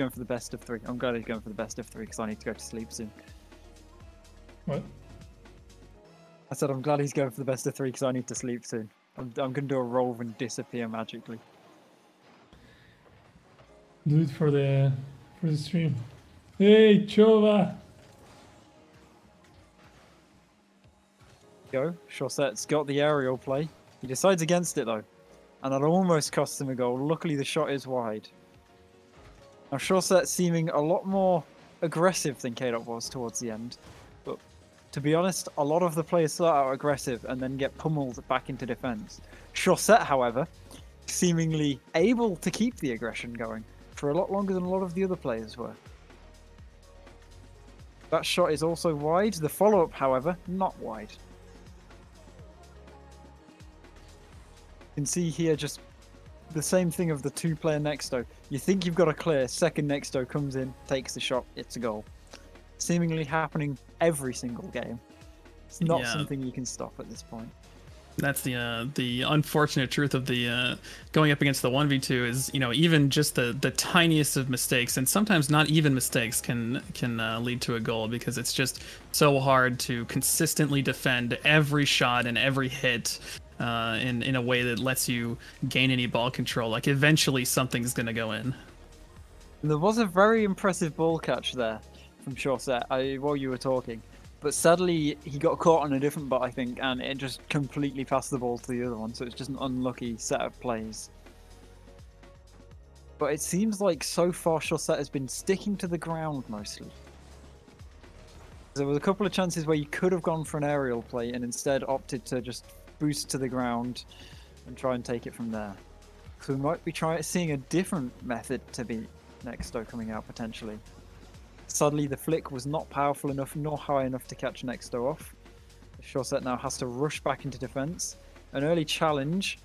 going for the best of 3. I'm glad he's going for the best of 3 because I need to go to sleep soon. What? I said I'm glad he's going for the best of 3 because I need to sleep soon. I'm going to do a roll and disappear magically. Do it for the stream. Hey, Chova! Go. Chaussette's got the aerial play. He decides against it though. And that almost costs him a goal. Luckily the shot is wide. Now Chausette seeming a lot more aggressive than K-Dot was towards the end. But to be honest, a lot of the players start out aggressive and then get pummeled back into defense. Chausette, however, seemingly able to keep the aggression going for a lot longer than a lot of the other players were. That shot is also wide. The follow-up, however, not wide. You can see here just the same thing of the 2-player Nexto. You think you've got a clear, second Nexto comes in, takes the shot, it's a goal. Seemingly happening every single game. It's not something you can stop at this point. That's the unfortunate truth of the going up against the 1v2 is, you know, even just the tiniest of mistakes, and sometimes not even mistakes, can lead to a goal, because it's just so hard to consistently defend every shot and every hit in a way that lets you gain any ball control. Like eventually something's gonna go in. There was a very impressive ball catch there from Chausette while you were talking. But sadly, he got caught on a different bot, I think, and it just completely passed the ball to the other one, so it's just an unlucky set of plays. But it seems like so far Chausette has been sticking to the ground mostly. There was a couple of chances where you could have gone for an aerial play and instead opted to just boost to the ground and try and take it from there. So we might be seeing a different method to beat Nexto coming out potentially. Sadly, the flick was not powerful enough nor high enough to catch Nexto off. Chausette now has to rush back into defense. An early challenge.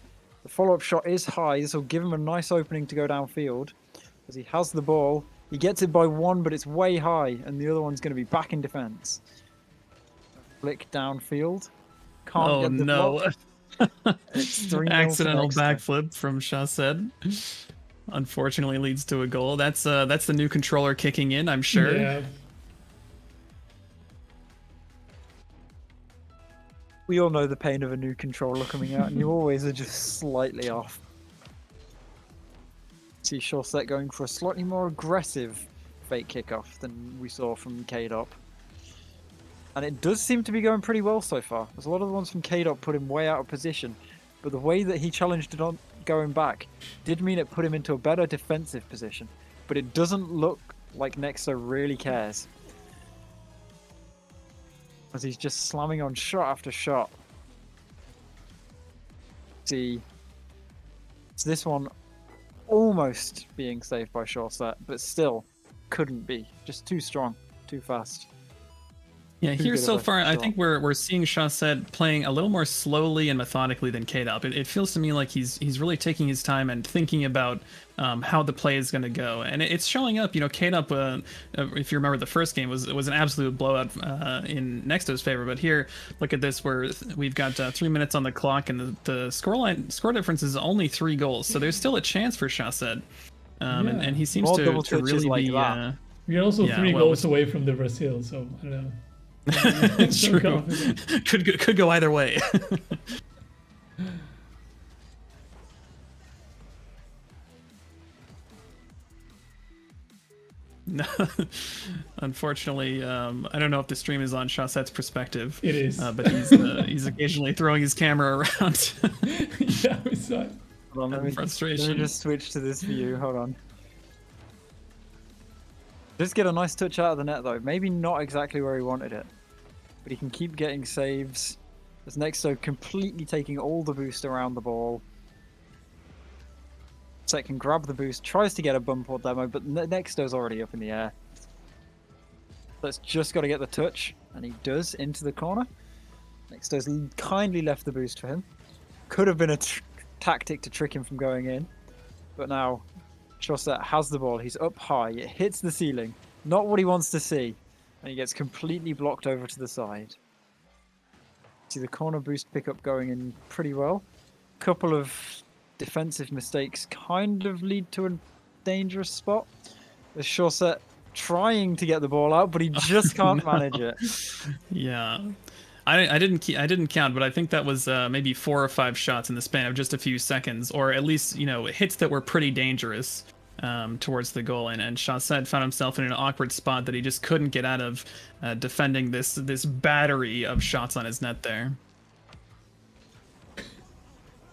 The follow-up shot is high. This will give him a nice opening to go downfield. As he has the ball. He gets it by 1, but it's way high. And the other one's going to be back in defense. Flick downfield. Can't get the block. It's 3-0 Accidental backflip from Chausette. Unfortunately leads to a goal. That's the new controller kicking in, I'm sure. Yeah. We all know the pain of a new controller coming out, and you always are just slightly off. See Chausette going for a slightly more aggressive fake kickoff than we saw from K-Dot. And it does seem to be going pretty well so far. There's a lot of the ones from K-Dot put him way out of position, but the way that he challenged it on going back did mean it put him into a better defensive position, but it doesn't look like Nexto really cares, as he's just slamming on shot after shot. See, it's this one almost being saved by Chausette, but still couldn't be. Just too strong, too fast. Yeah, here so far, I think we're seeing Chausette playing a little more slowly and methodically than K-Dot. It feels to me like he's really taking his time and thinking about how the play is going to go, and it's showing up. You know, K-Dot, if you remember the first game, was an absolute blowout in Nexto's favor. But here, look at this, where we've got 3 minutes on the clock, and the score difference is only 3 goals. So there's still a chance for Chausette, and he seems to really like be. We're also 3 goals away from the Brazil, so I don't know. It's true. Could go either way. No, unfortunately, I don't know if the stream is on Chausette's perspective. It is, but he's occasionally throwing his camera around. Yeah, we saw it. Hold on, Frustration. Let me just switch to this view. Hold on. Just get a nice touch out of the net though. Maybe not exactly where he wanted it, but he can keep getting saves. As Nexto completely taking all the boost around the ball. So it can grab the boost, tries to get a bump or demo, but Nexto's already up in the air. So it's just got to get the touch, and he does into the corner. Nexto's kindly left the boost for him. Could have been a tactic to trick him from going in, but now Chausette has the ball. He's up high. It hits the ceiling. Not what he wants to see. And he gets completely blocked over to the side. See the corner boost pickup going in pretty well. Couple of defensive mistakes kind of lead to a dangerous spot. There's Chausette trying to get the ball out, but he just can't manage it. Yeah. I didn't count, but I think that was maybe 4 or 5 shots in the span of just a few seconds, or at least, you know, hits that were pretty dangerous towards the goal. And Chausette found himself in an awkward spot that he just couldn't get out of, defending this battery of shots on his net there.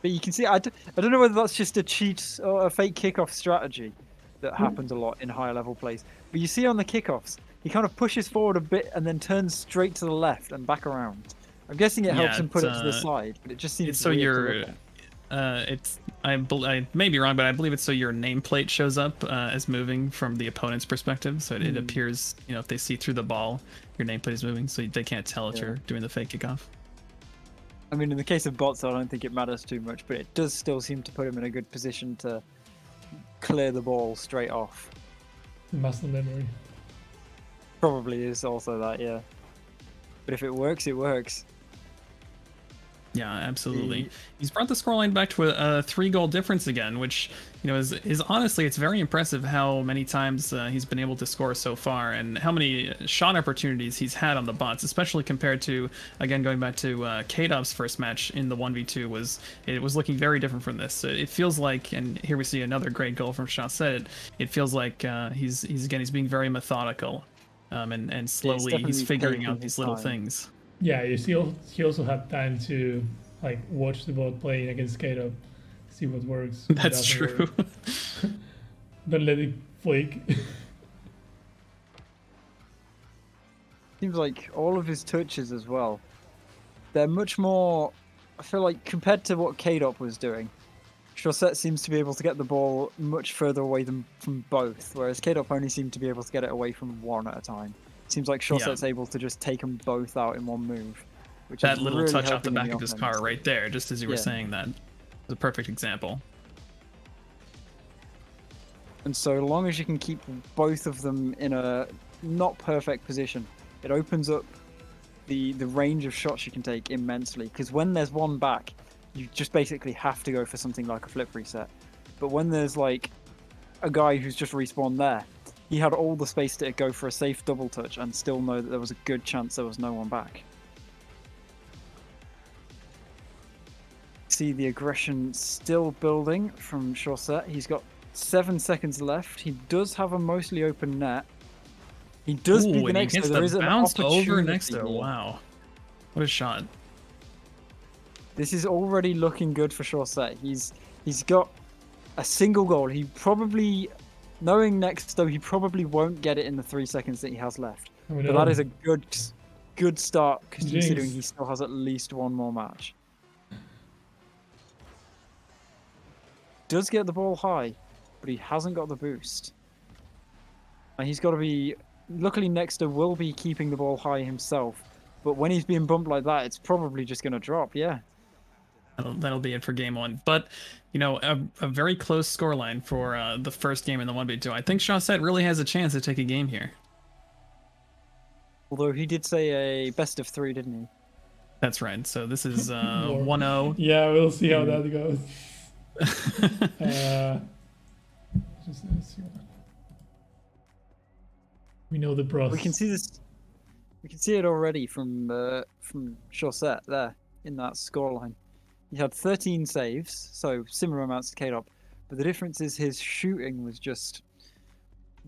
But you can see, I don't know whether that's just a cheat or a fake kickoff strategy that happens a lot in higher level plays. But you see on the kickoffs, he kind of pushes forward a bit and then turns straight to the left and back around. I'm guessing it helps him put it to the side, but it just seems so you're I may be wrong, but I believe it's so your nameplate shows up as moving from the opponent's perspective, so it appears, you know, if they see through the ball, your nameplate is moving, so they can't tell that you're doing the fake kickoff. I mean, in the case of bots, I don't think it matters too much, but it does still seem to put him in a good position to clear the ball straight off. Muscle memory. Probably is also that, yeah. But if it works, it works. Yeah, absolutely. He's brought the scoreline back to a 3-goal difference again, which, you know, is honestly, it's very impressive how many times he's been able to score so far and how many shot opportunities he's had on the bots, especially compared to, again, going back to K-Dop's first match in the 1v2 it was looking very different from this. It feels like, and here we see another great goal from Chausette, it feels like he's being very methodical, and slowly he's figuring out these little things. Yeah, you see, he also had time to like watch the bot playing against K-Dop, see what works. What That's true. Work. Don't let it flake. Seems like all of his touches as well, they're much more, I feel like, compared to what K-Dop was doing, Chausette seems to be able to get the ball much further away from both, whereas K-Dop only seemed to be able to get it away from one at a time. Seems like Chausette's able to just take them both out in one move. Which that is little really touch off the helping back of his car right there, just as you were saying that, is a perfect example. And so long as you can keep both of them in a not perfect position, it opens up the range of shots you can take immensely. Because when there's one back, you just basically have to go for something like a flip reset. But when there's like a guy who's just respawned there, he had all the space to go for a safe double touch and still know that there was a good chance there was no one back. See the aggression still building from Chausette. He's got 7 seconds left. He does have a mostly open net. He does beat the Nexto. There is an opportunity over Nexto. Wow, what a shot! This is already looking good for Chausette. He's got a single goal. He probably, knowing Nexto, he probably won't get it in the 3 seconds that he has left. But that is a good start, considering he still has at least one more match. Does get the ball high, but he hasn't got the boost. And he's got to be... Luckily, Nexto will be keeping the ball high himself. But when he's being bumped like that, it's probably just going to drop, yeah. That'll be it for game 1. But, you know, a very close scoreline for the first game in the 1v2. I think Chausette really has a chance to take a game here. Although he did say a best of 3, didn't he? That's right. So this is 1-0. Yeah, we'll see how that goes. We know the process. We can see this. We can see it already from Chausette there in that scoreline. He had 13 saves, so similar amounts to K-Dop, but the difference is his shooting was just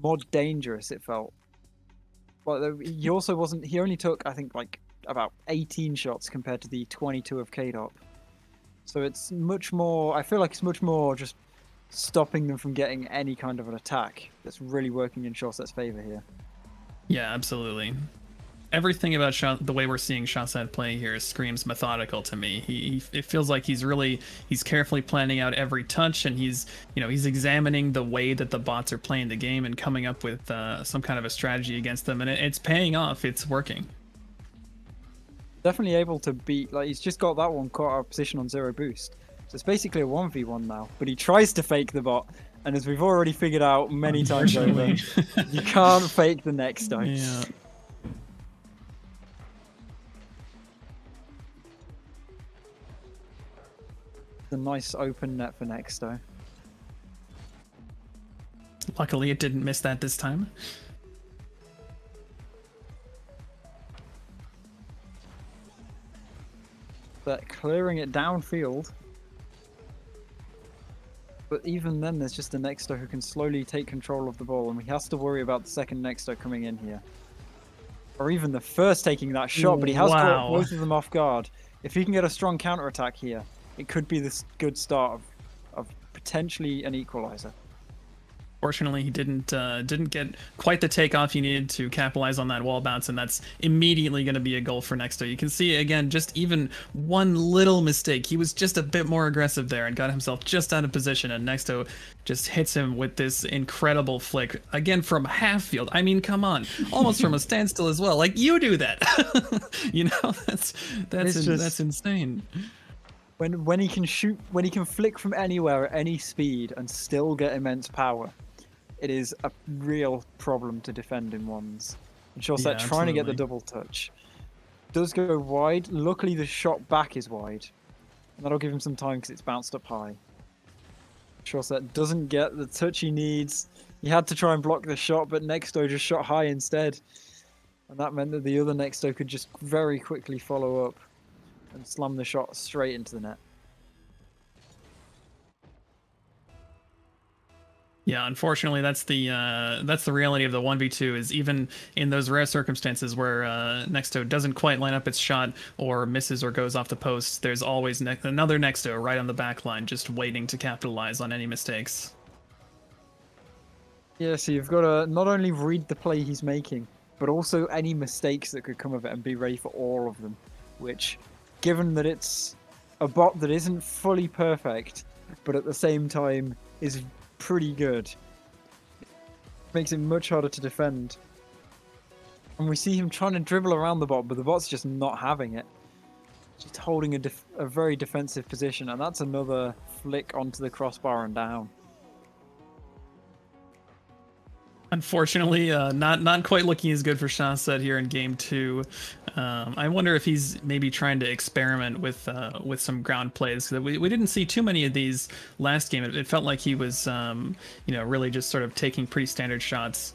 more dangerous. It felt. Well, he also wasn't. He only took, I think, like about 18 shots compared to the 22 of K-Dop. So it's much more. I feel like it's much more just stopping them from getting any kind of an attack. That's really working in Chausette's favor here. Yeah, absolutely. Everything about the way we're seeing Chausette play here screams methodical to me. It feels like he's carefully planning out every touch, and he's examining the way that the bots are playing the game and coming up with some kind of a strategy against them, and it's paying off. It's working. Definitely able to beat. Like, he's just got that one caught out of position on 0 boost. So it's basically a 1v1 now. But he tries to fake the bot, and as we've already figured out many times over, you can't fake the Nexto. Yeah. A nice open net for Nexto. Luckily, it didn't miss that this time. But clearing it downfield. But even then, there's just a Nexto who can slowly take control of the ball, and he has to worry about the second Nexto coming in here. Or even the first taking that shot, but he has caught both of them off guard. If he can get a strong counterattack here, it could be this good start of potentially an equalizer. Fortunately, he didn't get quite the takeoff he needed to capitalize on that wall bounce, and that's immediately going to be a goal for Nexto. You can see, again, just even one little mistake. He was just a bit more aggressive there and got himself just out of position, and Nexto just hits him with this incredible flick, again, from half field. I mean, come on. Almost from a standstill as well. Like, you do that. You know, that's insane. When he can shoot, when he can flick from anywhere at any speed and still get immense power, it is a real problem to defend in ones. And Chausette trying to get the double touch. Does go wide. Luckily, the shot back is wide. And that'll give him some time because it's bounced up high. Chausette doesn't get the touch he needs. He had to try and block the shot, but Nexto just shot high instead. And that meant that the other Nexto could just very quickly follow up and slam the shot straight into the net. Yeah, unfortunately, that's the reality of the 1v2. Is even in those rare circumstances where Nexto doesn't quite line up its shot or misses or goes off the post, there's always another Nexto right on the back line, just waiting to capitalize on any mistakes. Yeah, so you've got to not only read the play he's making, but also any mistakes that could come of it and be ready for all of them. Which, given that it's a bot that isn't fully perfect, but at the same time is pretty good, makes it much harder to defend. And we see him trying to dribble around the bot, but the bot's just not having it. Just holding a very defensive position, and that's another flick onto the crossbar and down. Unfortunately, not quite looking as good for Chausette here in game 2. I wonder if he's maybe trying to experiment with some ground plays. We didn't see too many of these last game. It felt like he was, really just sort of taking pretty standard shots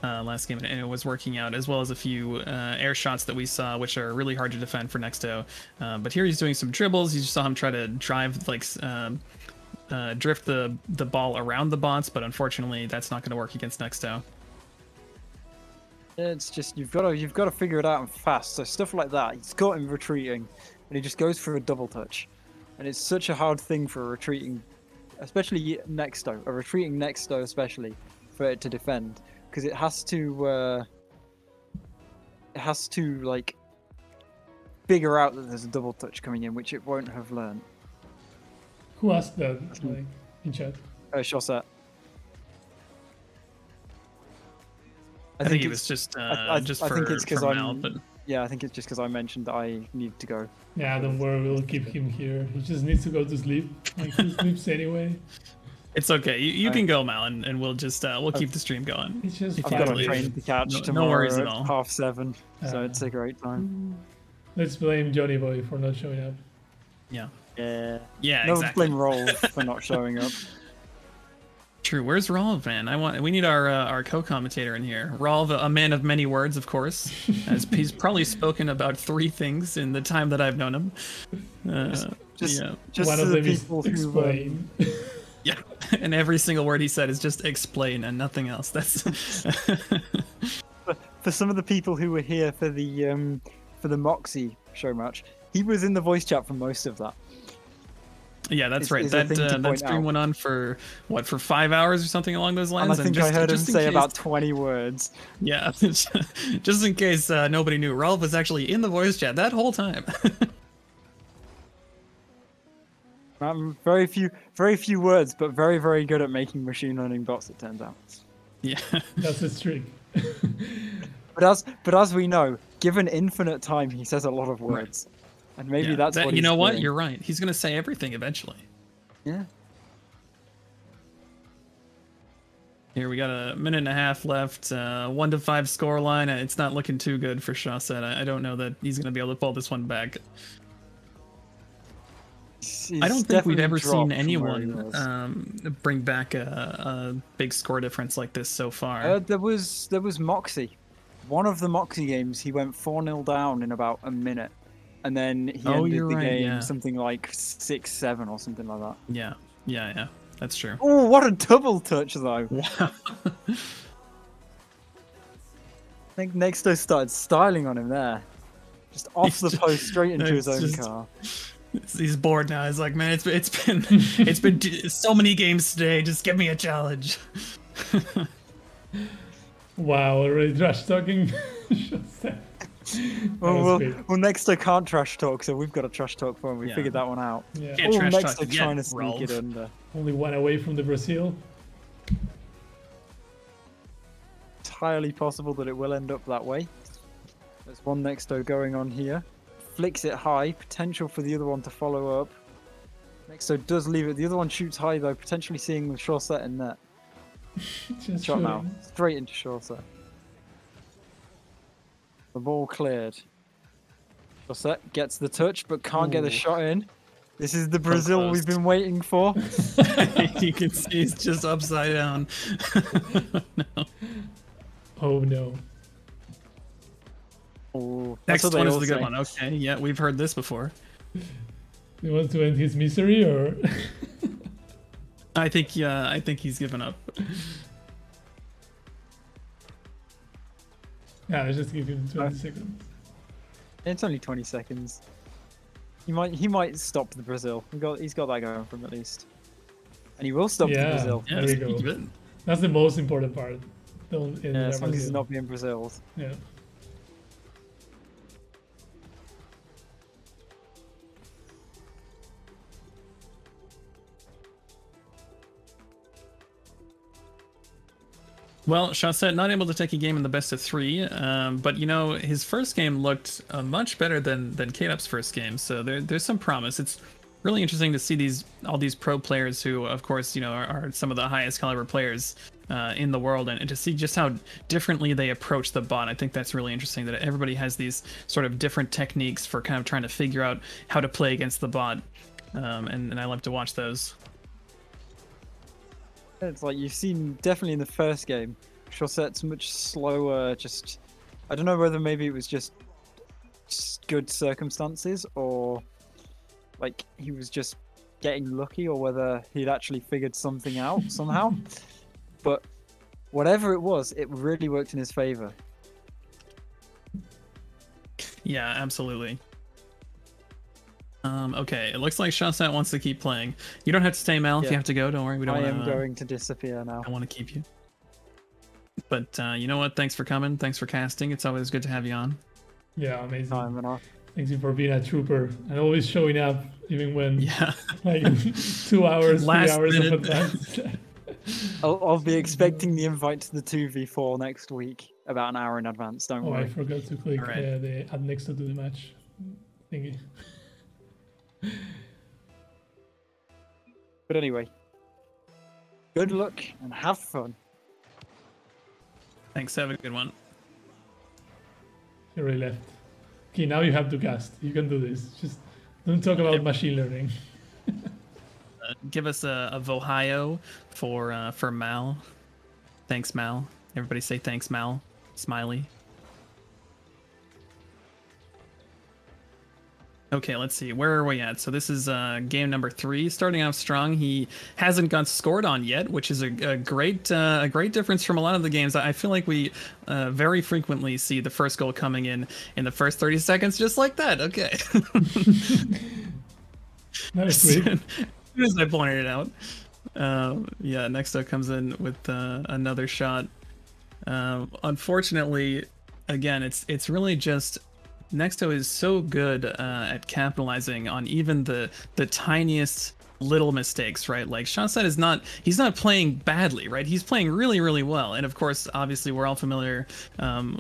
last game, and it was working out, as well as a few air shots that we saw, which are really hard to defend for Nexto. But here he's doing some dribbles. You just saw him try to drive, like, drift the ball around the bots, but unfortunately that's not going to work against Nexto. It's just you've got to figure it out and fast. So stuff like that, he's got him retreating, and he just goes for a double touch, and it's such a hard thing for a retreating, especially Nexto, a retreating Nexto especially, for it to defend, because it has to like figure out that there's a double touch coming in, which it won't have learned. Who asked that, like, in chat? Chausette. I think it was just I think it's because yeah, I think it's just because I mentioned that I need to go. Yeah, don't worry, we'll keep him here. He just needs to go to sleep. Like, he sleeps anyway. It's okay. You can go, Mal, and we'll just we'll keep the stream going. It's just I've got a train to catch tomorrow. No worries at all. At 7:30, so it's a great time. Let's blame Johnny Boy for not showing up. Yeah. Yeah, no, exactly. Blame Rolf for not showing up. True. Where's Rolf, man? We need our co-commentator in here. Rolf, a man of many words, of course. As he's probably spoken about 3 things in the time that I've known him. Just one of them is explain. Yeah, and every single word he said is just explain and nothing else. That's for some of the people who were here for the Moxie show match. He was in the voice chat for most of that. Yeah, that's right. That stream went on for what, for 5 hours or something along those lines. And I think I heard him say about 20 words. Yeah, just in case nobody knew, Ralph was actually in the voice chat that whole time. Very few words, but very, very good at making machine learning bots, it turns out. Yeah, that's his trick. but as we know, given infinite time, he says a lot of words. Right. And maybe that's what you know what? doing. You're right. He's going to say everything eventually. Yeah. Here we got a minute and a half left. 1-5 scoreline. It's not looking too good for Chausette. I don't know that he's going to be able to pull this one back. I don't think we've ever seen dropped from where he was. anyone bring back a big score difference like this so far. There was Moxie. One of the Moxie games, he went 4-0 down in about a minute, and then he ended the game something like 6-7 or something like that. Yeah, that's true. Oh, what a double touch though! Wow. I think Nexto started styling on him there, just off the post straight into his own car. He's bored now. He's like, man, it's been so many games today. Just give me a challenge. Wow, already trash talking. well, Nexto can't trash talk, so we've got a trash talk for him. We figured that one out. Yeah. Can't trash Nexto talk trying to sneak it under. Only one away from the Brazil. Entirely possible that it will end up that way. There's one Nexto going on here. Flicks it high, potential for the other one to follow up. Nexto does leave it. The other one shoots high though, potentially seeing the Chausette in net. Shot now, straight into Chausette. The ball cleared. Chausette gets the touch, but can't get the shot in. This is the Brazil we've been waiting for. You can see he's just upside down. No. Oh no. Oh, next one is the good one. Okay, yeah, we've heard this before. He wants to end his misery, or? I think he's given up. Yeah, let's just give him 20 seconds. It's only 20 seconds. He might stop the Brazil. He's got that going for him at least, and he will stop the Brazil. Yeah, there we go. That's the most important part. As long as he's not being Braziled. Yeah. Well, Chausette not able to take a game in the best of 3, but you know his first game looked much better than K-Dub's first game, so there's some promise. It's really interesting to see all these pro players who, of course, you know, are some of the highest caliber players in the world, and to see just how differently they approach the bot. I think that's really interesting that everybody has these sort of different techniques for kind of trying to figure out how to play against the bot, and I love to watch those. It's like you've seen definitely in the first game, Chausette's much slower. Just, I don't know whether maybe it was just good circumstances or like he was just getting lucky, or whether he'd actually figured something out somehow. But whatever it was, it really worked in his favor. Yeah, absolutely. Okay, it looks like Chausette wants to keep playing. You don't have to stay, Mal, if you have to go. Don't worry, we don't. I am going to disappear now. I want to keep you. But you know what? Thanks for coming. Thanks for casting. It's always good to have you on. Yeah, amazing. Thanks for being a trooper and always showing up, even when like 2 hours, 3 hours of advance. I'll be expecting the invite to the 2v4 next week about an hour in advance. Don't worry. I forgot to click the add Nexto to the match thingy. But anyway, good luck and have fun. Thanks, have a good one. He already left. Okay, now you have to cast. You can do this. Just don't talk about machine learning. Give us a Vohio for Mal. Thanks, Mal. Everybody say thanks, Mal. Smiley. Okay, let's see. Where are we at? So this is game number 3. Starting off strong. He hasn't got scored on yet, which is a great difference from a lot of the games. I feel like we very frequently see the first goal coming in the first 30 seconds, just like that. Okay. Nice. As soon as I pointed it out. Yeah, Nexto comes in with another shot. Unfortunately, again, it's really just. Nexto is so good at capitalizing on even the tiniest little mistakes, right? Like Chausette he's not playing badly, right? He's playing really, really well. And of course, obviously, we're all familiar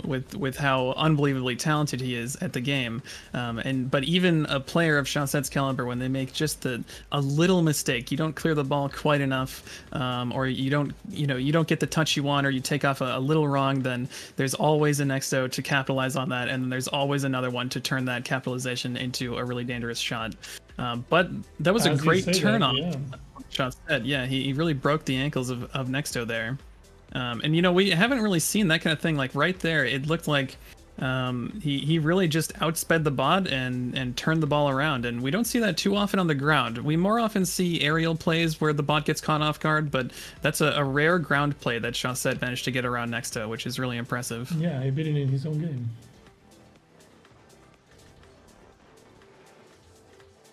with how unbelievably talented he is at the game. But even a player of Chausette's caliber, when they make just a little mistake, you don't clear the ball quite enough, or you don't get the touch you want, or you take off a little wrong, then there's always a Nexto to capitalize on that, and there's always another one to turn that capitalization into a really dangerous shot. But that was a great turn on. Yeah. Chausette, yeah, he really broke the ankles of Nexto there. And, you know, we haven't really seen that kind of thing. Like, right there, it looked like he really just outsped the bot and turned the ball around. And we don't see that too often on the ground. We more often see aerial plays where the bot gets caught off guard, but that's a rare ground play that Chausette managed to get around Nexto, which is really impressive. Yeah, he beat it in his own game.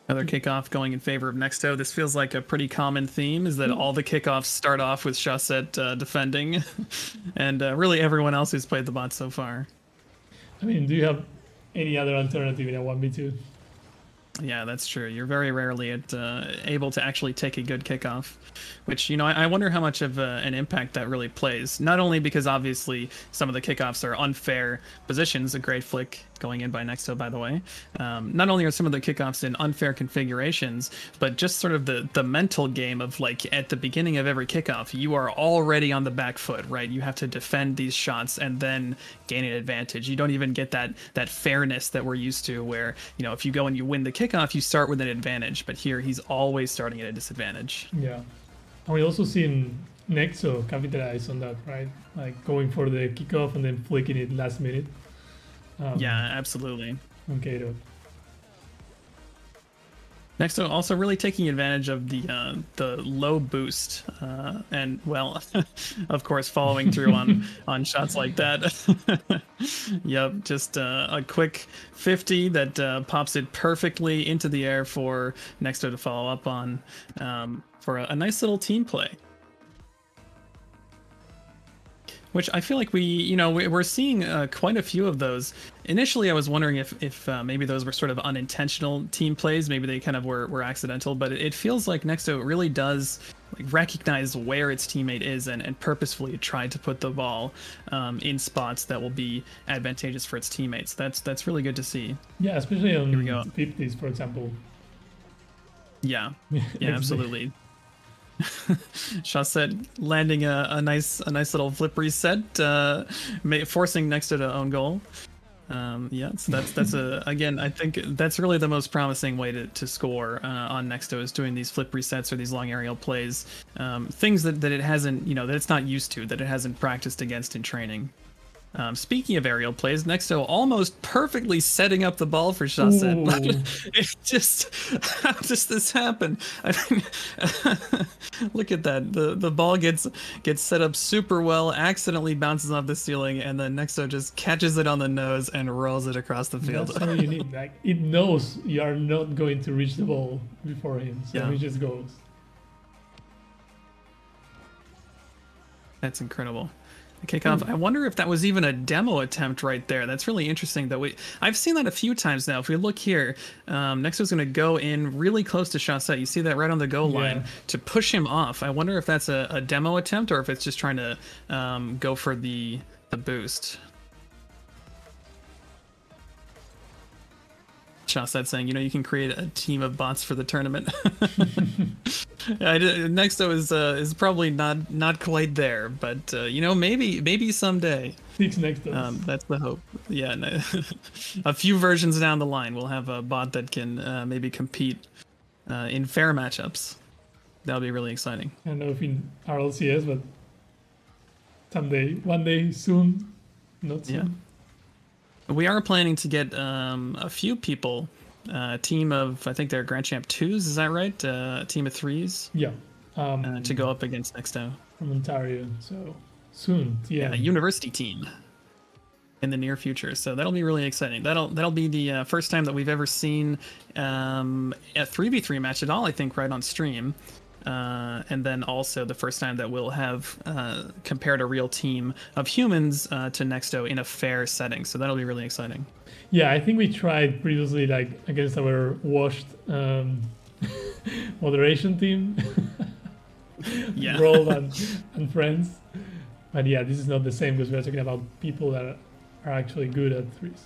Another kickoff going in favor of Nexto. This feels like a pretty common theme, is that all the kickoffs start off with Chausette defending, and really everyone else who's played the bot so far. I mean, do you have any other alternative in a 1v2? Yeah, that's true. You're very rarely able to actually take a good kickoff, which, you know, I wonder how much of an impact that really plays. Not only because obviously some of the kickoffs are unfair positions, a great flick going in by Nexto, by the way. Not only are some of the kickoffs in unfair configurations, but just sort of the mental game of, like, at the beginning of every kickoff, you are already on the back foot, right? You have to defend these shots and then gain an advantage. You don't even get that fairness that we're used to, where, you know, if you go and you win the kickoff, you start with an advantage, but here he's always starting at a disadvantage. Yeah. And we also seen Nexto capitalize on that, right? Like going for the kickoff and then flicking it last minute. Yeah, absolutely. Okay. Nexto also really taking advantage of the low boost, and, well, of course, following through on shots like that. Yep, just a quick 50 that pops it perfectly into the air for Nexto to follow up on, for a nice little team play. Which I feel like we're seeing quite a few of those. Initially, I was wondering if maybe those were sort of unintentional team plays. Maybe they kind of were accidental, but it feels like Nexto really does, like, recognize where its teammate is and purposefully try to put the ball in spots that will be advantageous for its teammates. That's really good to see. Yeah, especially on 50s, for example. Yeah, yeah, absolutely. Chausette landing a nice little flip reset, forcing Nexto to own goal. Yeah, so that's again, I think that's really the most promising way to score on Nexto, is doing these flip resets or these long aerial plays, things that it hasn't, you know, that it's not used to, that it hasn't practiced against in training. Speaking of aerial plays, Nexto almost perfectly setting up the ball for Chausette. It just, how does this happen? I mean, look at that. The ball gets set up super well, accidentally bounces off the ceiling, and then Nexto just catches it on the nose and rolls it across the field. That's all you need. Like, it knows you are not going to reach the ball before him, so it just goes. That's incredible. Kickoff. I wonder if that was even a demo attempt right there. That's really interesting. I've seen that a few times now. If we look here, Nexto's going to go in really close to Chausette. You see that right on the goal line to push him off. I wonder if that's a demo attempt or if it's just trying to go for the boost. Chausette saying, you know, you can create a team of bots for the tournament. Yeah, Nexto is probably not quite there, but you know, maybe someday. That's the hope. Yeah, a few versions down the line, we'll have a bot that can maybe compete in fair matchups. That'll be really exciting. I don't know if in RLCS, but someday, one day, soon, not soon. Yeah. We are planning to get a few people, a team of, I think they're Grand Champ 2s, is that right? A team of 3s? Yeah. To go up against Nexto. From Ontario, so soon. Yeah. A university team in the near future, so that'll be really exciting. That'll be the first time that we've ever seen a 3v3 match at all, I think, right on stream. And then also the first time that we'll have compared a real team of humans to Nexto in a fair setting. So that'll be really exciting. Yeah, I think we tried previously, like, against our washed moderation team. Yeah. Roll and friends. But yeah, this is not the same because we're talking about people that are actually good at threes.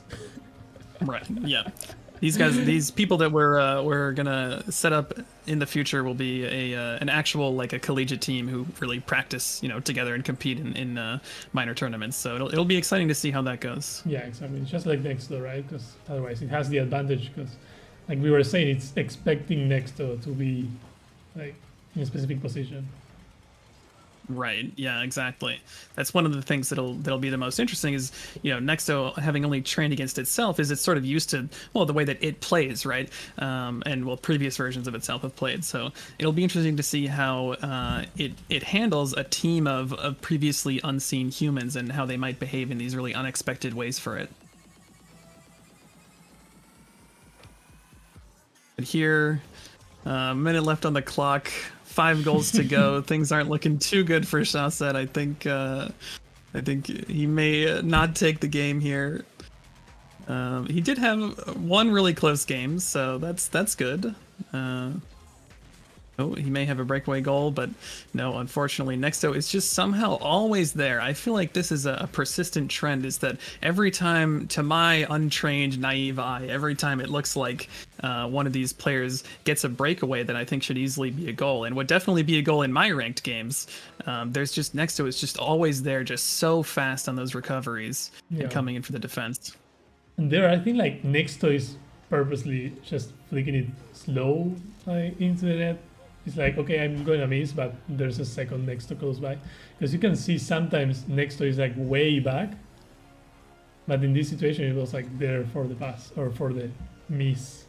Right, yeah. These people that we're gonna set up in the future will be an actual, like, a collegiate team who really practice, you know, together and compete in minor tournaments. So it'll be exciting to see how that goes. Yeah, exactly. It's just like Nexto, right? Because otherwise it has the advantage because like we were saying, it's expecting Nexto to be like in a specific position. Right. Yeah, exactly. That's one of the things that'll be the most interesting is, Nexto, having only trained against itself, is it's sort of used to, well, the way that it plays, right? And well, previous versions of itself have played. So it'll be interesting to see how it handles a team of previously unseen humans and how they might behave in these really unexpected ways for it. But here, a minute left on the clock. 5 goals to go. Things aren't looking too good for Chausette. I think he may not take the game here. He did have one really close game, so that's good. Oh, he may have a breakaway goal, but no, unfortunately, Nexto is just somehow always there. I feel like this is a persistent trend, is that every time, to my untrained, naive eye, every time it looks like one of these players gets a breakaway that I think should easily be a goal, and would definitely be a goal in my ranked games, there's just, Nexto is just always there, just so fast on those recoveries and coming in for the defense. And there, I think like Nexto is purposely just flicking it slow into the net. It's like, okay, I'm going to miss, but there's a second Nexto close by. Because you can see sometimes Nexto is like way back, but in this situation it was like there for the pass or for the miss.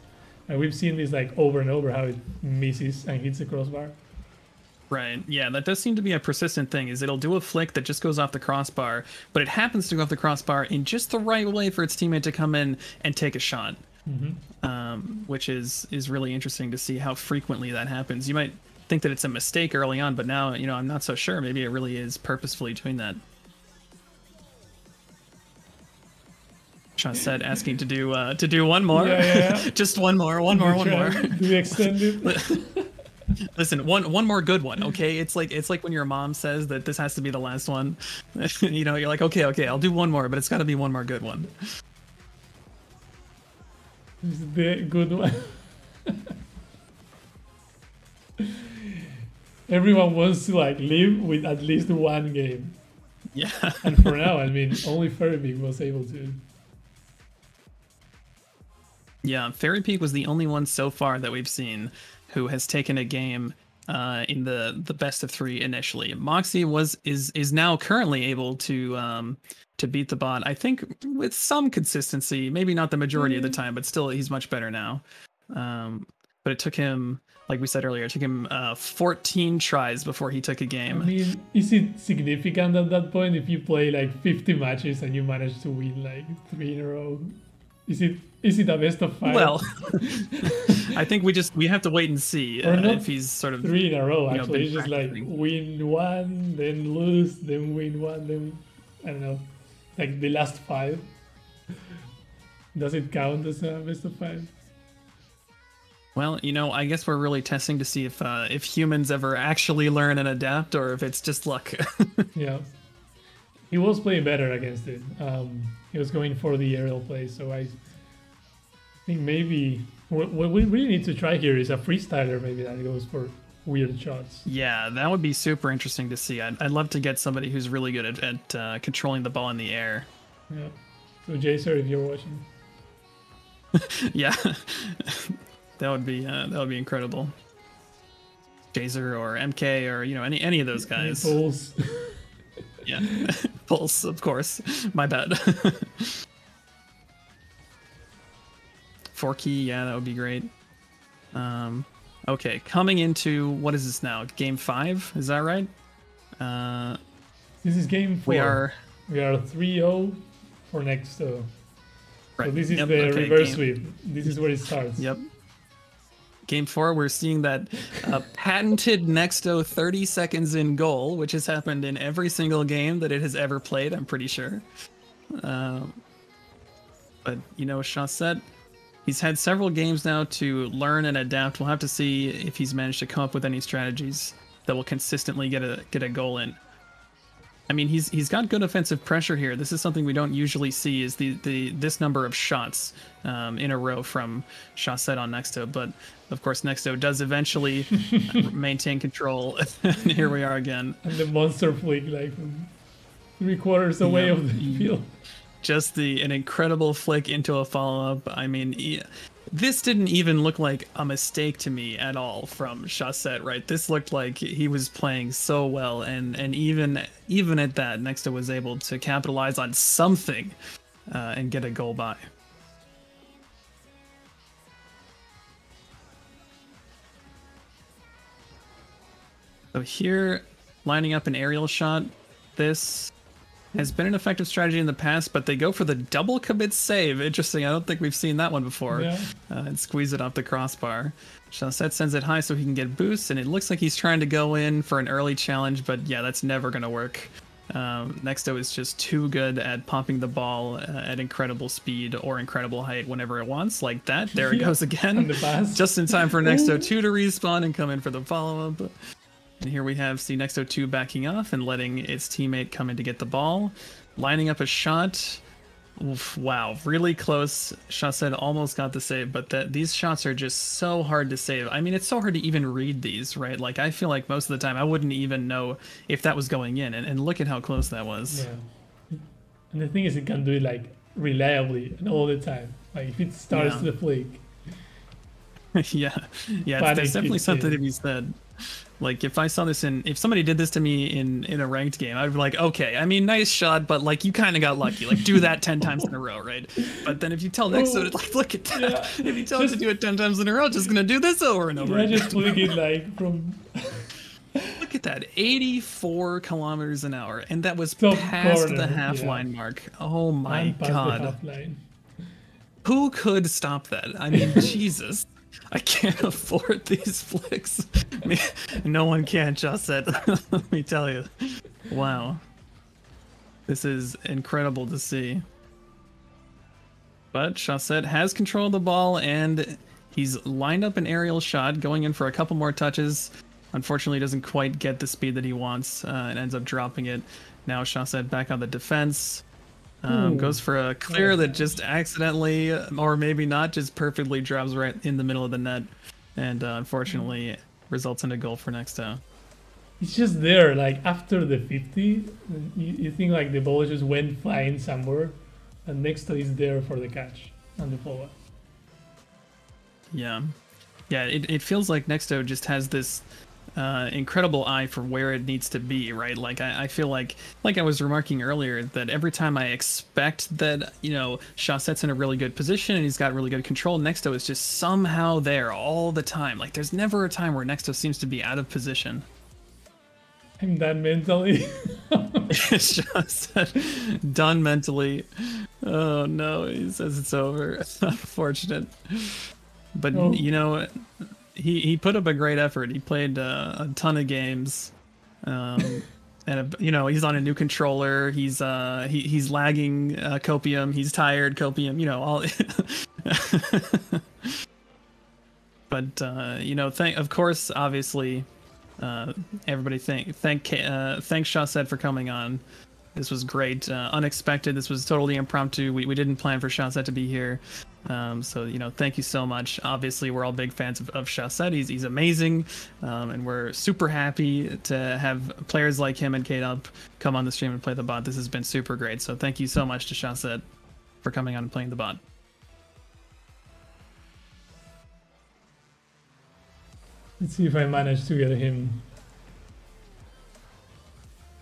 And we've seen this like over and over, how it misses and hits the crossbar. Right, yeah, that does seem to be a persistent thing, is it'll do a flick that just goes off the crossbar, but it happens to go off the crossbar in just the right way for its teammate to come in and take a shot. Which is really interesting to see how frequently that happens. You might think that it's a mistake early on, but now, I'm not so sure. Maybe it really is purposefully doing that. Chausette asking to do one more. Yeah. Just one more. Do we extend it? Listen, one more good one, okay? It's like when your mom says that this has to be the last one. You're like, okay, I'll do one more, but it's got to be one more good one. This is the good one. Everyone wants to like live with at least one game. Yeah. And for now, I mean, only Fairy Peak was able to. Yeah, Fairy Peak was the only one so far that we've seen who has taken a game in the best of 3 initially. Moxie is now currently able to beat the bot, I think, with some consistency, maybe not the majority of the time, but still he's much better now. But it took him, like we said earlier, it took him 14 tries before he took a game. I mean, is it significant at that point if you play like 50 matches and you manage to win like 3 in a row? Is it a best of 5? Well, I think we have to wait and see if he's sort of 3 in a row. Actually, it's just like win 1, then lose, then win 1, then I don't know, like the last 5. Does it count as a best of 5? Well, I guess we're really testing to see if humans ever actually learn and adapt, or if it's just luck. Yeah, he was playing better against it. He was going for the aerial play, so I think maybe what we really need to try here is a freestyler, maybe that goes for weird shots. Yeah, that would be super interesting to see. I'd love to get somebody who's really good at controlling the ball in the air. Yeah. So Jaser, if you're watching. Yeah. That would be incredible. Jaser or MK or any of those guys. Pulse. Yeah, Pulse, of course. My bad. Forky, yeah, that would be great. Okay, coming into, what is this now? Game 5, is that right? This is game 4. We are 3-0 for Nexto. Right. So this is the reverse sweep. This is where it starts. Yep. Game 4, we're seeing that patented Nexto 30 seconds in goal, which has happened in every single game that it has ever played, I'm pretty sure. But, Chausette, he's had several games now to learn and adapt. We'll have to see if he's managed to come up with any strategies that will consistently get a goal in. I mean, he's got good offensive pressure here. This is something we don't usually see, is this number of shots in a row from Chausette on Nexto. But of course, Nexto does eventually maintain control. And here we are again. And the monster flick, like 3/4 away of the field. Just an incredible flick into a follow-up. I mean, this didn't even look like a mistake to me at all from Chausette, right? This looked like he was playing so well, and even at that, Nexto was able to capitalize on something and get a goal by. So here, lining up an aerial shot, this has been an effective strategy in the past, but they go for the double commit save. Interesting, I don't think we've seen that one before. Yeah. And squeeze it off the crossbar. Chausette sends it high so he can get boosts, and it looks like he's trying to go in for an early challenge, but yeah, that's never going to work. Nexto is just too good at popping the ball at incredible speed or incredible height whenever it wants, like that. There it goes again. Just in time for Nexto 2 to respawn and come in for the follow-up. And here we have Nexto 2 backing off and letting its teammate come in to get the ball. Lining up a shot. Oof, wow, really close. Chausette almost got the save, but these shots are just so hard to save. I mean, it's so hard to even read these, right? Like, I feel like most of the time I wouldn't even know if that was going in. And look at how close that was. Yeah. And the thing is, it can do it, like, reliably and all the time. Like, if it starts to flick. Yeah, there's definitely something to be said. Like, if I saw this if somebody did this to me in a ranked game, I'd be like, okay, I mean, nice shot, but like, you kind of got lucky. Like, do that 10 times in a row, right? But then if you tell Nexto to, like, look at that. Yeah. If you tell it to do it 10 times in a row, just gonna do this over and over. Yeah, just flick it like from. Look at that, 84 kilometers an hour, and that was past the half line mark. Oh my god. Who could stop that? I mean, Jesus. I can't afford these flicks. I mean, no one can, Chausette. Let me tell you. Wow. This is incredible to see. But Chausette has control of the ball, and he's lined up an aerial shot, going in for a couple more touches. Unfortunately, doesn't quite get the speed that he wants, and ends up dropping it. Now Chausette back on the defense. Goes for a clear that just accidentally, or maybe not, just perfectly drops right in the middle of the net, and unfortunately results in a goal for Nexto. It's just there, like after the 50, you think like the ball just went flying somewhere, and Nexto is there for the catch and the follow-up. Yeah, it feels like Nexto just has this incredible eye for where it needs to be, right? Like I feel like I was remarking earlier, that every time I expect that, you know, Chausette's in a really good position and he's got really good control, Nexto is just somehow there all the time. Like, there's never a time where Nexto seems to be out of position. I'm done mentally. Chausette done mentally. Oh no, he says it's over. Unfortunate. But you know, he put up a great effort. He played a ton of games, and you know, he's on a new controller. He's lagging Copium. He's tired Copium. You know, all. But you know, of course, obviously, everybody thank Chausette for coming on. This was great, unexpected. This was totally impromptu. We didn't plan for Chausette to be here. So, you know, thank you so much. Obviously, we're all big fans of Chausette. He's amazing, and we're super happy to have players like him and K-Dub come on the stream and play the bot. This has been super great. So thank you so much to Chausette for coming on and playing the bot. Let's see if I manage to get him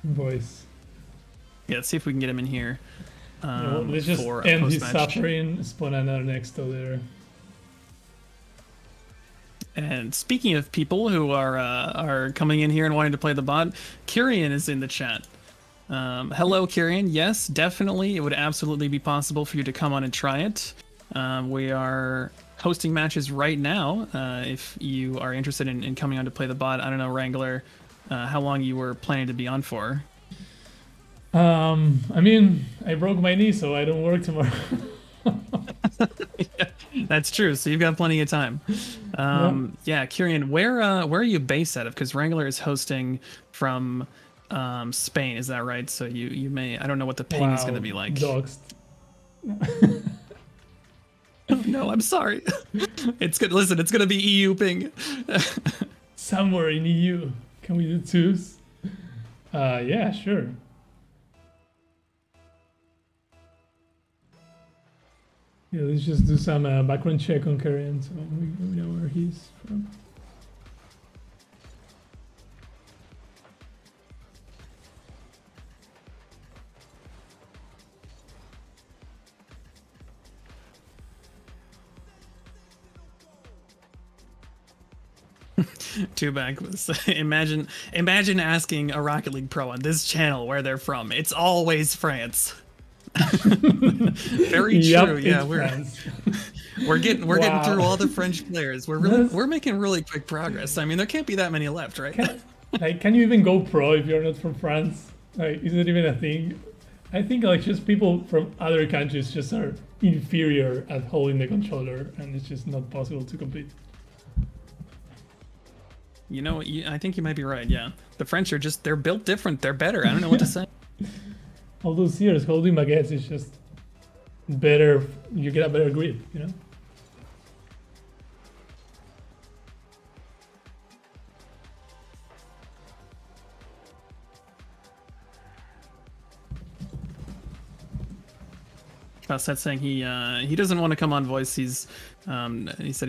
voice. Yeah, let's see if we can get him in here. Let's just end his suffering, spawn another Nexto there. And speaking of people who are coming in here and wanting to play the bot, Kyrian is in the chat. Hello, Kyrian. Yes, definitely. It would absolutely be possible for you to come on and try it. We are hosting matches right now. If you are interested in coming on to play the bot, I don't know, Wrangler, how long you were planning to be on for. I mean, I broke my knee, so I don't work tomorrow. Yeah, that's true. So you've got plenty of time. Yeah, Kyrian, where are you based out of? Because Wrangler is hosting from Spain, is that right? So you may, I don't know what the ping is going to be like. Doxed. No, I'm sorry. It's good. Listen, it's going to be EU ping. Somewhere in EU. Can we do twos? Yeah, sure. Yeah, let's just do some background check on Karen so we know where he's from. Two back. Imagine asking a Rocket League pro on this channel where they're from. It's always France. Very true. Yeah, we're getting through all the French players. We're making really quick progress. I mean, there can't be that many left, right? Can you even go pro if you're not from France? Like, is it even a thing? I think like just people from other countries just are inferior at holding the controller, and it's just not possible to compete. You know, I think you might be right. Yeah, the French are they're built different. They're better. I don't know what to say. All those years holding baguettes is just better. You get a better grip, you know. Chausette saying he doesn't want to come on voice. He said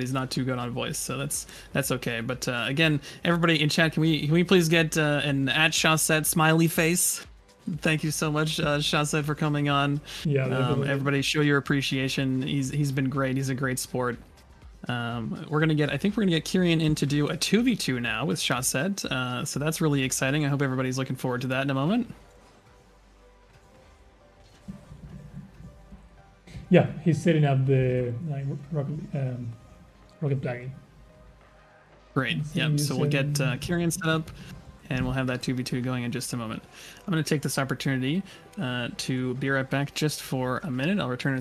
he's not too good on voice, so that's okay. But again, everybody in chat, can we please get an @Chausette smiley face? Thank you so much, Chausette, for coming on. Yeah, everybody show your appreciation. He's been great. He's a great sport. I think we're gonna get Kyrian in to do a 2v2 now with Chausette. So that's really exciting. I hope everybody's looking forward to that in a moment. Yeah, he's setting up the rocket plugin. Great. Yep. So we'll get Kyrian set up, and we'll have that 2v2 going in just a moment. I'm going to take this opportunity to be right back just for a minute. I'll return.